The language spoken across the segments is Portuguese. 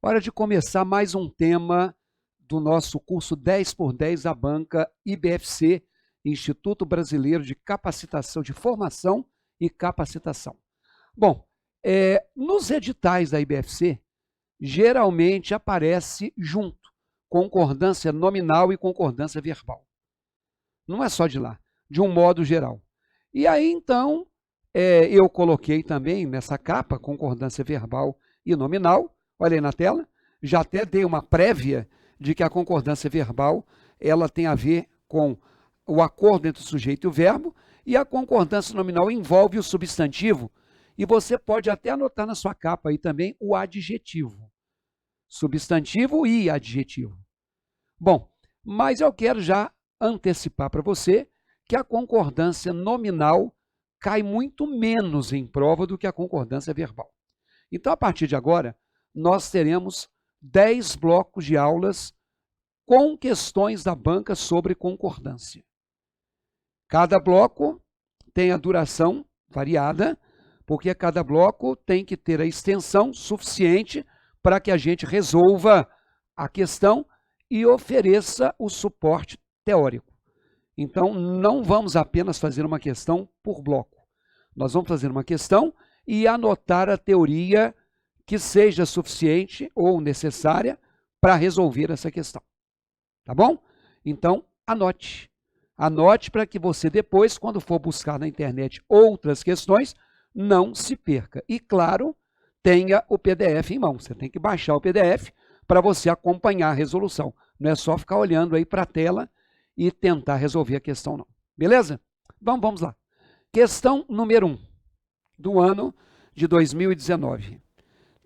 Hora de começar mais um tema do nosso curso 10x10 da banca IBFC, Instituto Brasileiro de Capacitação, de Formação e Capacitação. Bom, nos editais da IBFC, geralmente aparece junto concordância nominal e concordância verbal. Não é só de lá, de um modo geral. E aí, então, eu coloquei também nessa capa concordância verbal e nominal. Olha aí na tela, já até dei uma prévia de que a concordância verbal ela tem a ver com o acordo entre o sujeito e o verbo, e a concordância nominal envolve o substantivo, e você pode até anotar na sua capa aí também o adjetivo. Substantivo e adjetivo. Bom, mas eu quero já antecipar para você que a concordância nominal cai muito menos em prova do que a concordância verbal. Então, a partir de agora, nós teremos 10 blocos de aulas com questões da banca sobre concordância. Cada bloco tem a duração variada, porque cada bloco tem que ter a extensão suficiente para que a gente resolva a questão e ofereça o suporte teórico. Então, não vamos apenas fazer uma questão por bloco. Nós vamos fazer uma questão e anotar a teoria que seja suficiente ou necessária para resolver essa questão. Tá bom? Então, anote. Anote para que você depois, quando for buscar na internet outras questões, não se perca. E, claro, tenha o PDF em mão. Você tem que baixar o PDF para você acompanhar a resolução. Não é só ficar olhando aí para a tela e tentar resolver a questão, não. Beleza? Então, vamos lá. Questão número 1 do ano de 2019.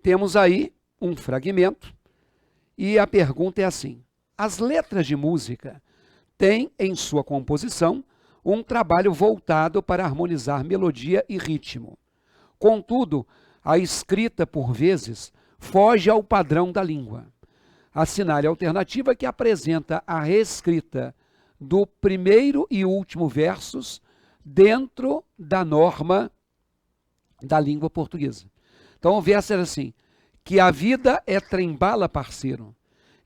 Temos aí um fragmento e a pergunta é assim: as letras de música têm em sua composição um trabalho voltado para harmonizar melodia e ritmo. Contudo, a escrita, por vezes, foge ao padrão da língua. Assinale a alternativa que apresenta a reescrita do primeiro e último versos dentro da norma da língua portuguesa. Então, o verso era assim: que a vida é trem-bala, parceiro,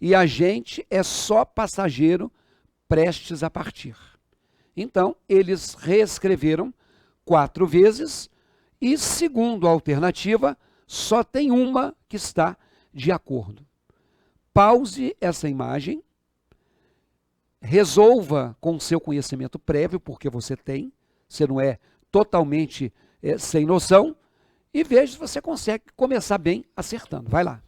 e a gente é só passageiro prestes a partir. Então, eles reescreveram 4 vezes e, segundo a alternativa, só tem uma que está de acordo. Pause essa imagem, resolva com seu conhecimento prévio, porque você tem, você não é totalmente sem noção, e veja se você consegue começar bem acertando. Vai lá.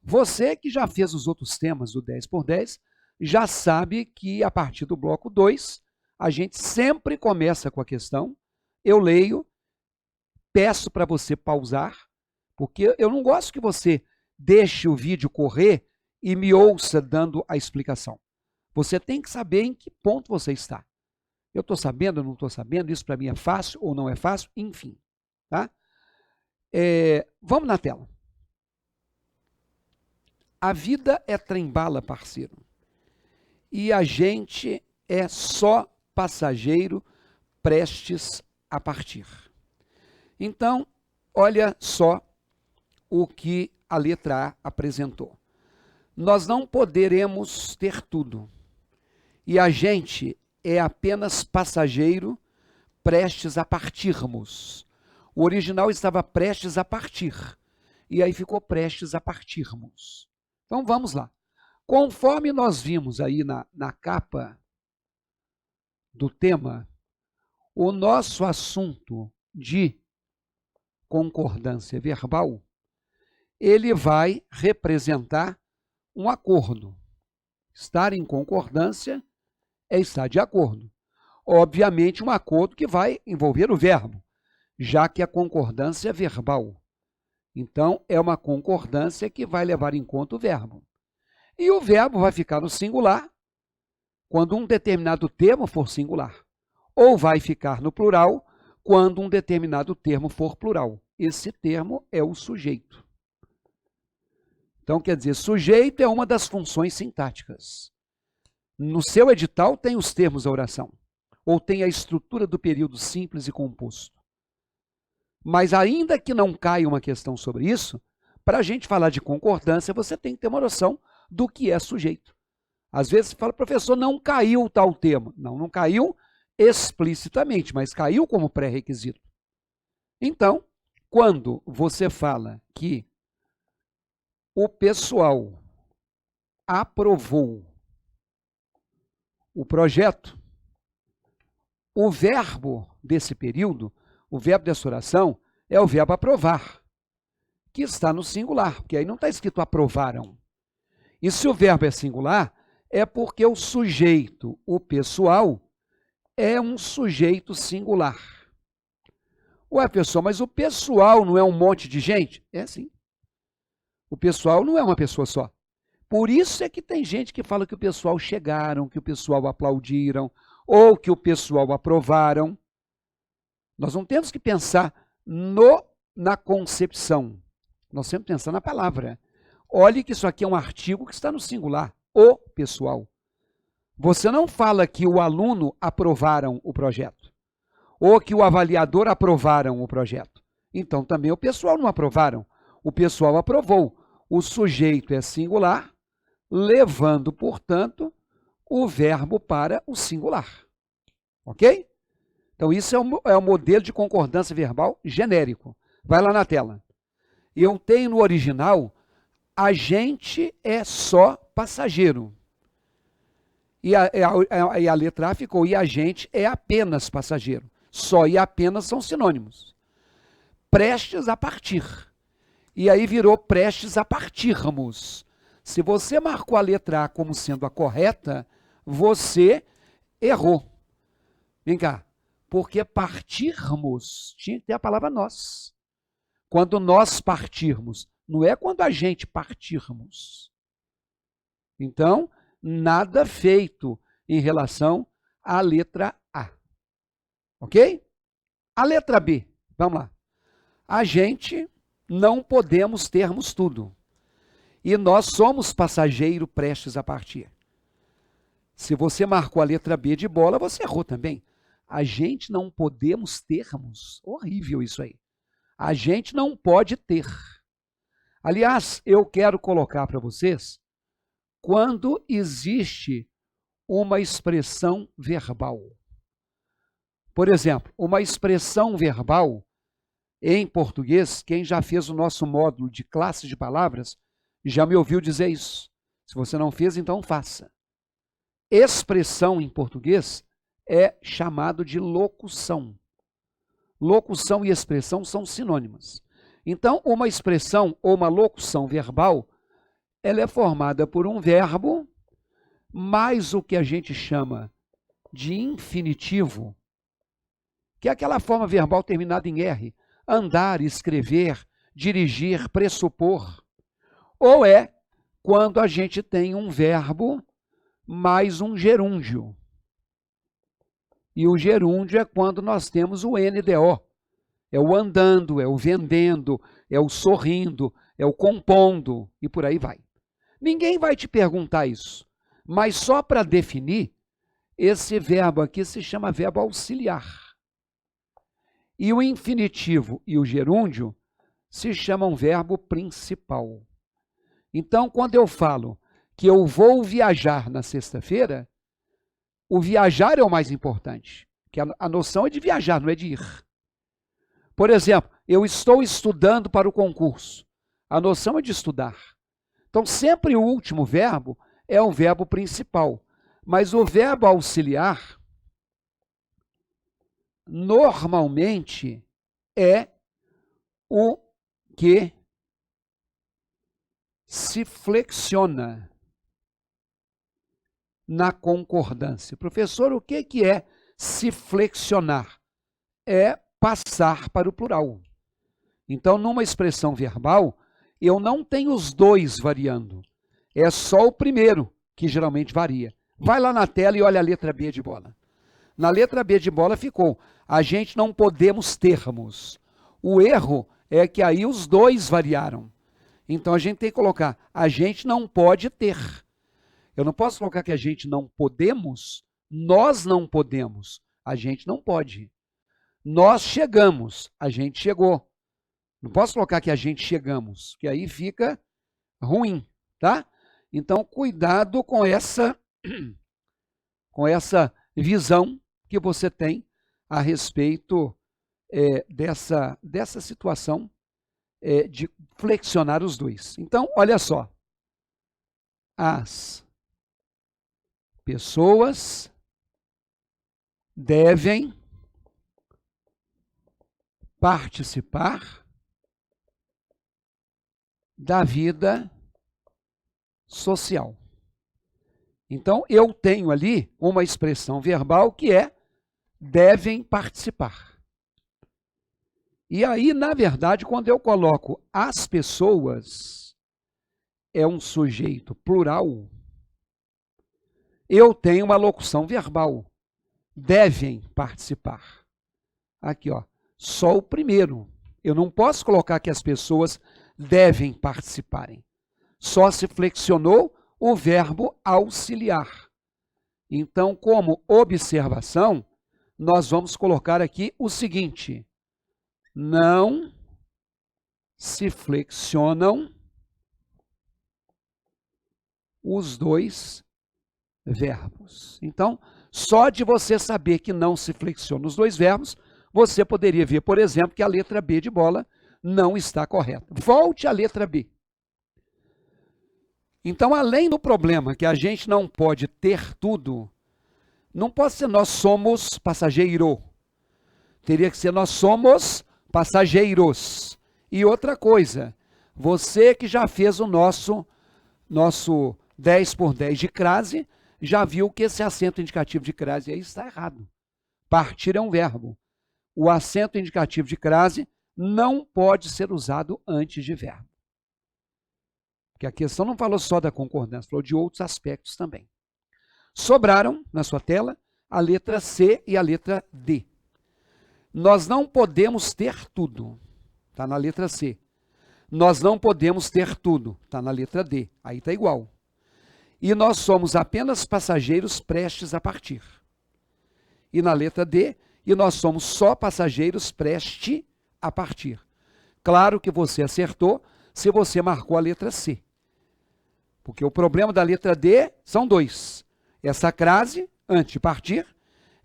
Você que já fez os outros temas do 10x10, já sabe que a partir do bloco 2, a gente sempre começa com a questão, eu leio, peço para você pausar, porque eu não gosto que você deixe o vídeo correr e me ouça dando a explicação. Você tem que saber em que ponto você está. Eu estou sabendo, eu não estou sabendo, isso para mim é fácil ou não é fácil, enfim. Tá? Vamos na tela. A vida é trem-bala, parceiro, e a gente é só passageiro prestes a partir. Então, olha só o que a letra A apresentou. Nós não poderemos ter tudo, e a gente é apenas passageiro prestes a partirmos. O original estava prestes a partir, e aí ficou prestes a partirmos. Então vamos lá. Conforme nós vimos aí na capa do tema, o nosso assunto de concordância verbal, ele vai representar um acordo. Estar em concordância é estar de acordo. Obviamente, um acordo que vai envolver o verbo, já que a concordância é verbal. Então, é uma concordância que vai levar em conta o verbo. E o verbo vai ficar no singular quando um determinado termo for singular, ou vai ficar no plural quando um determinado termo for plural. Esse termo é o sujeito. Então, quer dizer, sujeito é uma das funções sintáticas. No seu edital tem os termos da oração, ou tem a estrutura do período simples e composto. Mas ainda que não caia uma questão sobre isso, para a gente falar de concordância, você tem que ter uma noção do que é sujeito. Às vezes você fala, professor, não caiu tal termo. Não, não caiu explicitamente, mas caiu como pré-requisito. Então, quando você fala que o pessoal aprovou o projeto, o verbo desse período, o verbo dessa oração, é o verbo aprovar, que está no singular, porque aí não está escrito aprovaram. E se o verbo é singular, é porque o sujeito, o pessoal, é um sujeito singular. Ué, pessoal, mas o pessoal não é um monte de gente? É sim. O pessoal não é uma pessoa só. Por isso é que tem gente que fala que o pessoal chegaram, que o pessoal aplaudiram, ou que o pessoal aprovaram. Nós não temos que pensar na concepção. Nós temos que pensar na palavra. Olhe que isso aqui é um artigo que está no singular, o pessoal. Você não fala que o aluno aprovaram o projeto, ou que o avaliador aprovaram o projeto. Então também o pessoal não aprovaram. O pessoal aprovou. O sujeito é singular, levando, portanto, o verbo para o singular. Ok? Então isso é o modelo de concordância verbal genérico. Vai lá na tela. Eu tenho no original, a gente é só passageiro. E a letra A ficou, e a gente é apenas passageiro. Só e apenas são sinônimos. Prestes a partir. E aí virou prestes a partirmos. Se você marcou a letra A como sendo a correta, você errou. Vem cá. Porque partirmos tinha que ter a palavra nós. Quando nós partirmos, não é quando a gente partirmos. Então, nada feito em relação à letra A. Ok? A letra B, vamos lá. A gente não podemos termos tudo. E nós somos passageiro prestes a partir. Se você marcou a letra B de bola, você errou também. A gente não podemos termos. Horrível isso aí. A gente não pode ter. Aliás, eu quero colocar para vocês quando existe uma expressão verbal. Por exemplo, uma expressão verbal em português, quem já fez o nosso módulo de classe de palavras, já me ouviu dizer isso. Se você não fez, então faça. Expressão em português é chamado de locução. Locução e expressão são sinônimas. Então, uma expressão ou uma locução verbal, ela é formada por um verbo, mais o que a gente chama de infinitivo, que é aquela forma verbal terminada em R, andar, escrever, dirigir, pressupor. Ou é quando a gente tem um verbo mais um gerúndio. E o gerúndio é quando nós temos o NDO. É o andando, é o vendendo, é o sorrindo, é o compondo e por aí vai. Ninguém vai te perguntar isso, mas só para definir, esse verbo aqui se chama verbo auxiliar. E o infinitivo e o gerúndio se chamam verbo principal. Então, quando eu falo que eu vou viajar na sexta-feira, o viajar é o mais importante, que a noção é de viajar, não é de ir. Por exemplo, eu estou estudando para o concurso. A noção é de estudar. Então, sempre o último verbo é o verbo principal. Mas o verbo auxiliar, normalmente, é o que se flexiona na concordância. Professor, o que é se flexionar? É passar para o plural. Então, numa expressão verbal, eu não tenho os dois variando. É só o primeiro que geralmente varia. Vai lá na tela e olha a letra B de bola. Na letra B de bola ficou, a gente não podemos termos. O erro é que aí os dois variaram. Então, a gente tem que colocar, a gente não pode ter. Eu não posso colocar que a gente não podemos, nós não podemos. A gente não pode. Nós chegamos, a gente chegou. Não posso colocar que a gente chegamos, que aí fica ruim, tá? Então, cuidado com essa visão que você tem a respeito dessa situação de flexionar os dois. Então, olha só. As pessoas devem participar da vida social. Então, eu tenho ali uma expressão verbal que é devem participar. E aí, na verdade, quando eu coloco as pessoas, é um sujeito plural, eu tenho uma locução verbal. Devem participar. Aqui, ó, só o primeiro. Eu não posso colocar que as pessoas devem participarem. Só se flexionou o verbo auxiliar. Então, como observação, nós vamos colocar aqui o seguinte: não se flexionam os dois verbos. Então, só de você saber que não se flexionam os dois verbos, você poderia ver, por exemplo, que a letra B de bola não está correta. Volte à letra B. Então, além do problema que a gente não pode ter tudo, não pode ser nós somos passageiro. Teria que ser nós somos passageiros. E outra coisa, você que já fez o nosso 10 por 10 de crase, já viu que esse acento indicativo de crase aí está errado. Partir é um verbo. O acento indicativo de crase não pode ser usado antes de verbo. Porque a questão não falou só da concordância, falou de outros aspectos também. Sobraram, na sua tela, a letra C e a letra D. Nós não podemos ter tudo. Está na letra C. Nós não podemos ter tudo. Está na letra D. Aí está igual. E nós somos apenas passageiros prestes a partir. E na letra D, e nós somos só passageiros prestes a partir. Claro que você acertou se você marcou a letra C. Porque o problema da letra D são dois. Essa crase, antes de partir,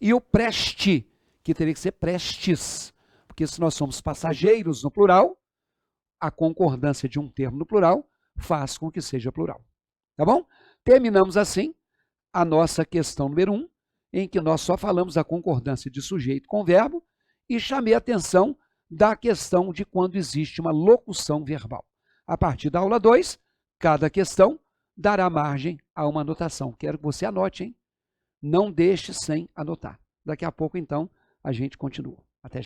e o preste, que teria que ser prestes. Porque se nós somos passageiros no plural, a concordância de um termo no plural faz com que seja plural. Tá bom? Terminamos assim a nossa questão número 1, em que nós só falamos da concordância de sujeito com verbo e chamei a atenção da questão de quando existe uma locução verbal. A partir da aula 2, cada questão dará margem a uma anotação. Quero que você anote, hein? Não deixe sem anotar. Daqui a pouco, então, a gente continua.